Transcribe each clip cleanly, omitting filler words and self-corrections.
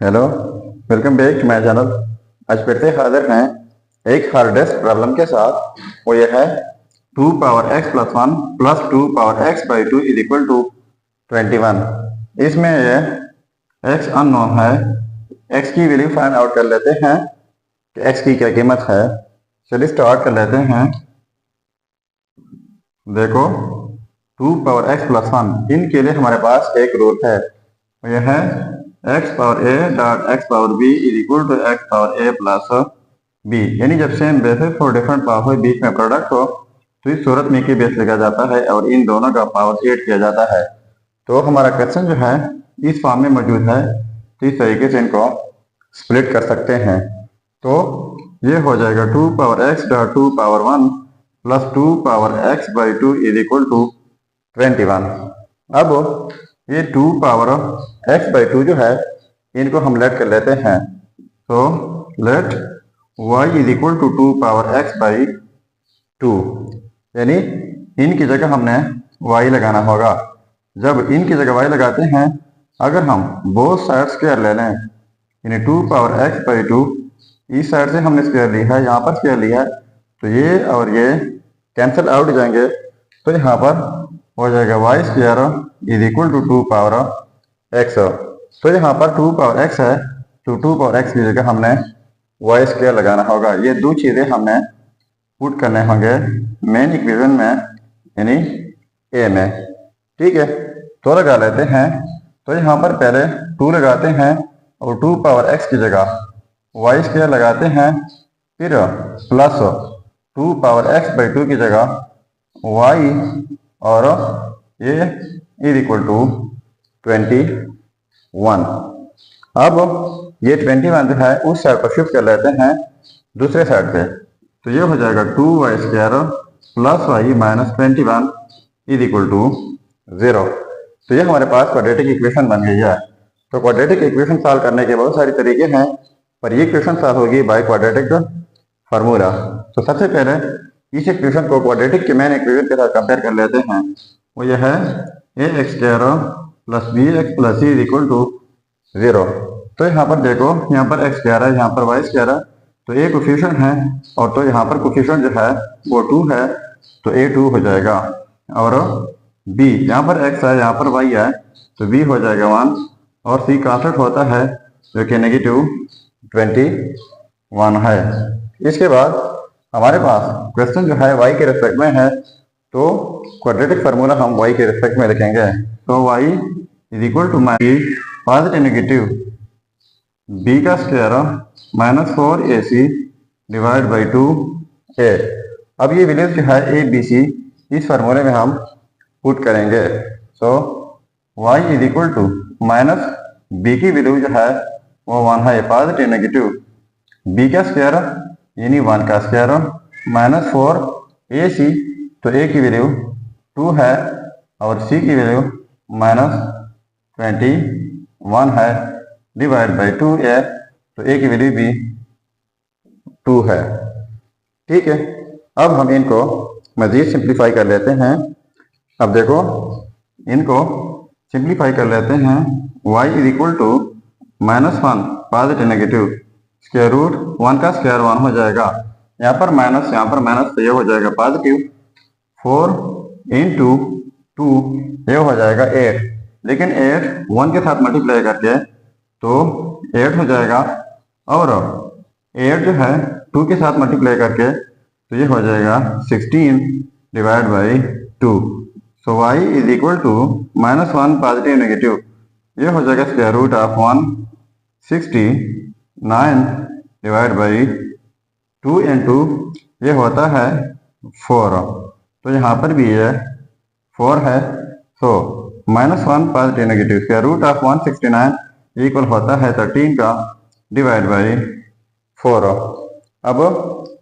Hello, welcome back to my channel. आज फिर से हाजिर हैं एक हार्ड डिस्क प्रॉब्लम के साथ। वो ये है 2 power x plus 1 plus 2 power x by 2 is equal to 21। इसमें ये x अननोन है। x की वैल्यू फाइंड आउट कर लेते हैं कि x की क्या कीमत है। चलिए स्टार्ट कर लेते हैं। देखो 2 पावर x प्लस 1 इनके लिए हमारे पास एक रूल है। यह है x power a dot x power b is equal to x power a plus b। यानी जब सेम बेसिस और डिफरेंट पावर बीच में प्रोडक्ट हो तो इस सूरत में की बेस लिखा जाता है और इन दोनों का पावर 8 किया जाता है। तो हमारा क्वेश्चन जो है इस फॉर्म में मौजूद है, तो इस तरीके से इनको स्प्लिट कर सकते हैं। तो ये हो जाएगा 2 power x dot 2 power 1 plus 2 power x by 2 is equal to 21। अब ये 2 पावर x बाई 2 जो है इनको हम लेट कर लेते हैं। तो let y is equal to 2 power x by 2, यानी इनकी जगह हमने y लगाना होगा। जब इनकी जगह y लगाते हैं, अगर हम बोथ साइड स्क्वायर ले लें, यानी 2 पावर x बाई 2 इस साइड से हमने स्क्वायर लिया है, यहाँ पर स्क्वायर लिया है, तो ये और ये कैंसिल आउट हो जाएंगे। तो यहाँ पर हो जाएगा y square is equal to 2 power x। तो यहाँ पर 2 पावर x है, तो 2 पावर x की जगह हमने y स्क्वायर लगाना होगा। ये दो चीज़ें हमने पुट करने होंगे मेन इक्वेशन में, यानी a में। ठीक है, तो लगा लेते हैं। तो यहाँ पर पहले 2 लगाते हैं और 2 पावर x की जगह y स्क्वायर लगाते हैं, फिर प्लस 2 पावर x बाई 2 की जगह y और ये इज इक्वल टू 21। अब ये 21 जो है उस साइड पर शिफ्ट कर लेते हैं दूसरे साइड पे, तो ये हो जाएगा 2y square plus y minus 21 is equal to 0। तो ये हमारे पास क्वाड्रेटिक इक्वेशन बन गई है। तो क्वाड्रेटिक इक्वेशन सॉल्व करने के बहुत सारे तरीके हैं, पर ये इक्वेशन सॉल्व होगी बाय क्वाड्रेटिक फार्मूला। तो सबसे पहले इस इक्वेशन को क्वाड्रेटिक के मेन इक्वेशन के साथ कंपेयर कर लेते हैं। वो यह है a x square plus b x plus c is equal to 0। तो यहाँ पर देखो, यहाँ पर एक्स स्क्वायर है, यहाँ पर वाई स्क्वायर है, तो ए कोफिशिएंट है, और तो यहाँ पर कोफिशिएंट जो है वो 2 है, तो ए 2 हो जाएगा। और बी, यहाँ पर एक्स है, यहाँ पर वाई है, तो बी हो जाएगा 1, और सी कांस्टेंट होता है जो कि नेगेटिव 21 है। इसके बाद हमारे पास क्वेश्चन जो है y के रिस्पेक्ट में है, तो क्वाड्रेटिक फार्मूला हम y के रिस्पेक्ट में लिखेंगे। तो y is equal to positive negative b का square minus 4ac divide by 2a। अब ये वैल्यूज जो है a b c इस फार्मूले में हम पुट करेंगे। So y is equal to minus b की वैल्यू जो है वो 1 है, पॉजिटिव नेगेटिव b का स्क्वायर यानी 1 का स्क्वायर माइनस 4ac, तो a की वैल्यू 2 है और c की वैल्यू माइनस 21 है, डिवाइड बाई 2a, तो a की वैल्यू भी 2 है। ठीक है, अब हम इनको मजीद सिंप्लीफाई कर लेते हैं। अब देखो, इनको सिंप्लीफाई कर लेते हैं। y is equal to minus 1 positive negative square root 1 का स्क्वायर 1 हो जाएगा, यहाँ पर माइनस, यहाँ पर माइनस, तो ये हो जाएगा पॉजिटिव 4 इंटू 2, ये हो जाएगा 8। लेकिन 8 1 के साथ मल्टीप्लाई करके तो 8 हो जाएगा, और 8 जो है 2 के साथ मल्टीप्लाई करके तो ये हो जाएगा 16 divide by 2। So y is equal to minus 1 positive negative, ये हो जाएगा square root of 169 divide by 2 into ये होता है 4, तो यहाँ पर भी ये 4 है। तो minus 1 positive negative square root of 169 equal होता है 13 का डिवाइड बाई 4। अब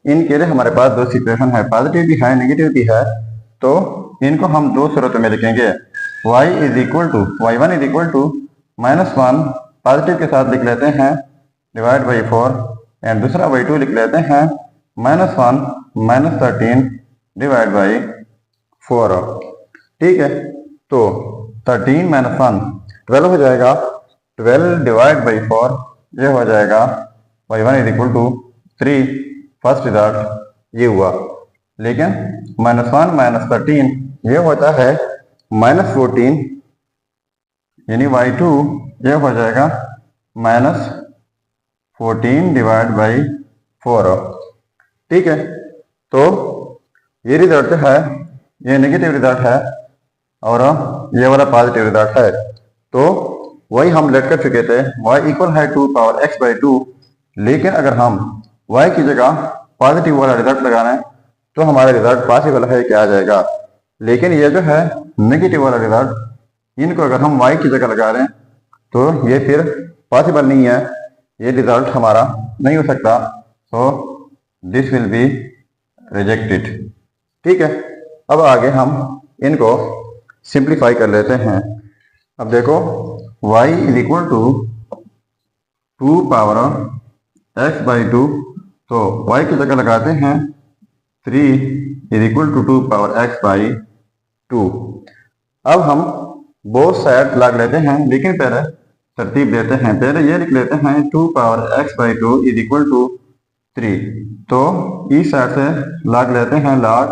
इनके लिए हमारे पास दो सिचुएशन है, पॉजिटिव भी है नेगेटिव भी है, तो इनको हम दो सूरतों में लिखेंगे। y is equal to y1 is equal to minus 1 positive के साथ लिख लेते हैं डिवाइड बाई 4, एंड दूसरा y2 लिख लेते हैं माइनस 1 माइनस 13 डिवाइड बाई 4। ठीक है, तो 13 माइनस 1 12 हो जाएगा, 12 डिवाइड बाई 4 ये हो जाएगा y1 is equal to 3। First result ये हुआ। लेकिन -1 -13 ये होता है -14, यानी y2 ये हो जाएगा -14 डिवाइड बाई 4। ठीक है, तो ये रिजल्ट है, ये नेगेटिव रिजल्ट है और ये वाला पॉजिटिव रिजल्ट है। तो वही हम लेट कर चुके थे, y इक्वल है 2 पावर x बाई 2। लेकिन अगर हम y की जगह पॉजिटिव वाला रिजल्ट लगाना है तो हमारा रिजल्ट पॉसिबल है क्या आ जाएगा। लेकिन ये जो है नेगेटिव वाला रिजल्ट, इनको अगर हम y की जगह लगा रहे हैं तो ये फिर पॉसिबल नहीं है, ये रिजल्ट हमारा नहीं हो सकता। So this will be rejected. ठीक है, अब आगे हम इनको सिंप्लीफाई कर लेते हैं। अब देखो y is equal to 2 power x by 2, तो y की जगह लगाते हैं 3 is equal to 2 power x by 2। अब हम बोथ साइड लग लेते हैं, लेकिन पहले तरतीब देते हैं। पहले ये लिख लेते हैं 2 power x by 2 is equal to 3, तो इस साइड से लॉग लेते हैं log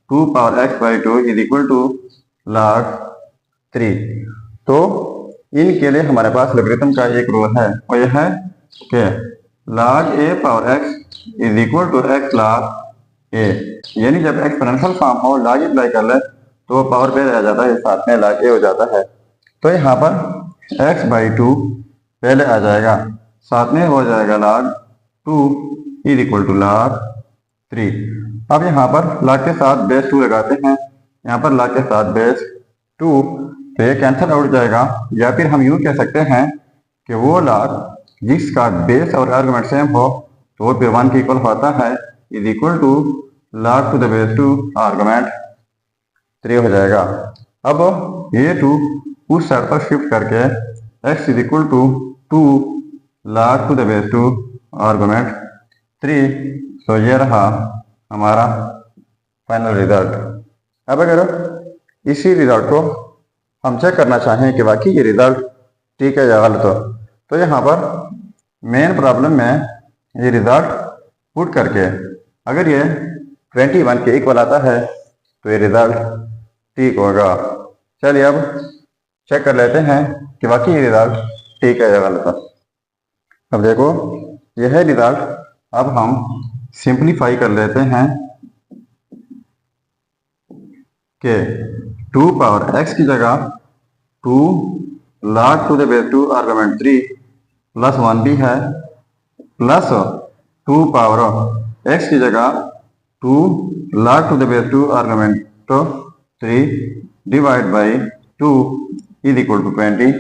2 power x by 2 is equal to log 3। तो इनके लिए हमारे पास लोगरिथम का एक रूल है, और यह है कि log a power x is equal to x log a, यानी जब एक्सपोनेंशियल फॉर्म हो log अप्लाई कर ले तो पावर पे रह जाता है, साथ में log a हो जाता है। तो यहाँ पर x बाई 2 पहले आ जाएगा, साथ में हो जाएगा log 2 is equal to log 3। अब यहाँ पर log के साथ बेस 2 लगाते हैं, यहाँ पर log के साथ बेस 2, तो ये कैंसिल आउट जाएगा। या फिर हम यूँ कह सकते हैं कि वो log जिसका बेस और आर्गुमेंट सेम हो तो वो फिर 1 के इक्वल होता है, is equal to log to the base 2 argument 3 हो जाएगा। अब ये 2 उस साइड पर शिफ्ट करके x is equal to 2 log to the base 2 argument 3, तो ये रहा हमारा फाइनल रिजल्ट। अब अगर इसी रिजल्ट को हम चेक करना चाहें कि वाकई ये रिजल्ट ठीक है या गलत हो, तो यहाँ पर मेन प्रॉब्लम में ये रिजल्ट पुट करके अगर ये 21 के इक्वल आता है तो ये रिजल्ट ठीक होगा। चलिए अब चेक कर लेते हैं कि वाकई ये रिजल्ट ठीक है या गलत है। अब देखो यह है रिजल्ट। अब हम सिंप्लीफाई कर लेते हैं कि 2 पावर x की जगह 2 log to the base 2 argument 3 plus 1 भी है, प्लस 2 पावर x की जगह 2 log to the base 2 argument 3 divide by 2 is equal to 21।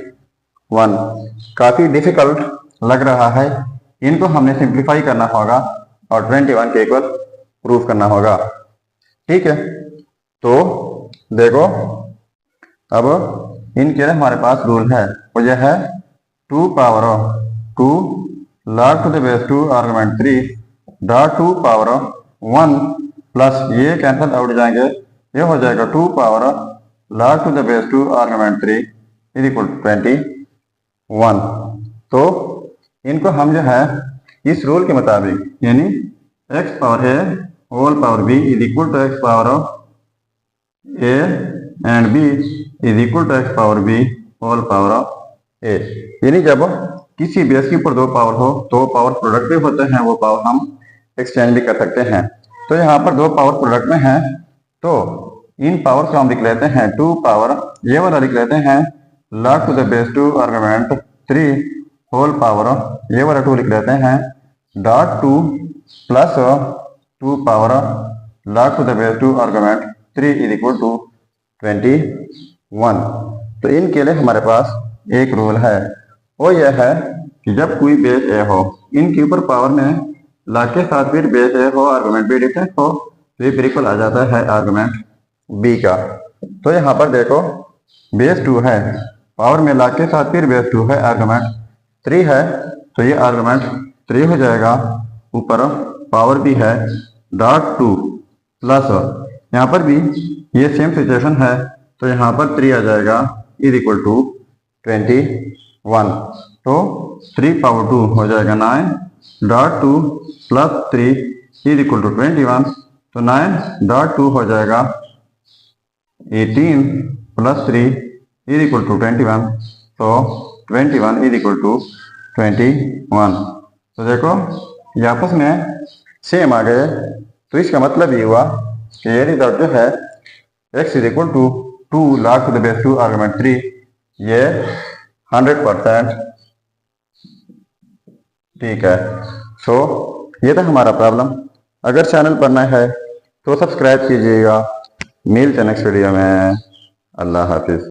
काफ़ी डिफिकल्ट लग रहा है, इनको हमने सिंप्लीफाई करना होगा और 21 के इक्वल प्रूफ करना होगा। ठीक है, तो देखो अब इनके लिए हमारे पास रूल है, और यह है 2 power 2 log to the base 2 argument 3 dot 2 power 1 plus ये कैंसिल आउट जाएंगे, ये हो जाएगा 2 power log to the base 2 argument 3 is equal to 21। तो इनको हम जो है इस रूल के मुताबिक, यानी x power a whole power b is equal to x power a and b is equal to x power b whole power a, यानी जब किसी बेस के ऊपर 2 पावर हो तो पावर प्रोडक्ट भी होते हैं, वो पावर हम एक्सचेंज भी कर सकते हैं। तो यहाँ पर 2 पावर प्रोडक्ट में है, तो इन पावर को हम लिख लेते हैं 2 पावर, ये वाला लिख लेते हैं log to the base 2 argument 3 whole power, ये वाला 2 लिख लेते हैं dot 2 plus 2 power log to the base 2 argument 3 is equal to 21। तो इनके लिए हमारे पास एक रूल है, वो यह है कि जब कोई बेस ए हो, इनके ऊपर पावर में log के साथ फिर बेस ए हो, आर्गुमेंट बी डिफरेंट हो, तो ये फिर इक्वल आ जाता है आर्गुमेंट बी का। तो यहाँ पर देखो बेस 2 है, पावर में log के साथ फिर बेस 2 है, आर्गुमेंट 3 है, तो ये आर्गुमेंट 3 हो जाएगा, ऊपर पावर भी है डॉट 2 प्लस यहाँ पर भी ये सेम सिचुएशन है, तो यहाँ पर 3 आ जाएगा इज इक्वल टू 21। तो 3 पावर 2 हो जाएगा 9.2 प्लस 3 इज इक्वल टू 21। तो 9.2 हो जाएगा 18 प्लस 3 इज इक्वल टू 21। तो 21 इज इक्वल टू 21। तो देखो ये आपस में सेम आ गए। तो इसका मतलब ये हुआ कि ये रिजल्ट जो है x is equal to 2 log to the base 2 argument 3 ये 100% ठीक है। सो ये था हमारा प्रॉब्लम। अगर चैनल पर नया है तो सब्सक्राइब कीजिएगा। मिलते हैं नेक्स्ट वीडियो में। अल्लाह हाफिज।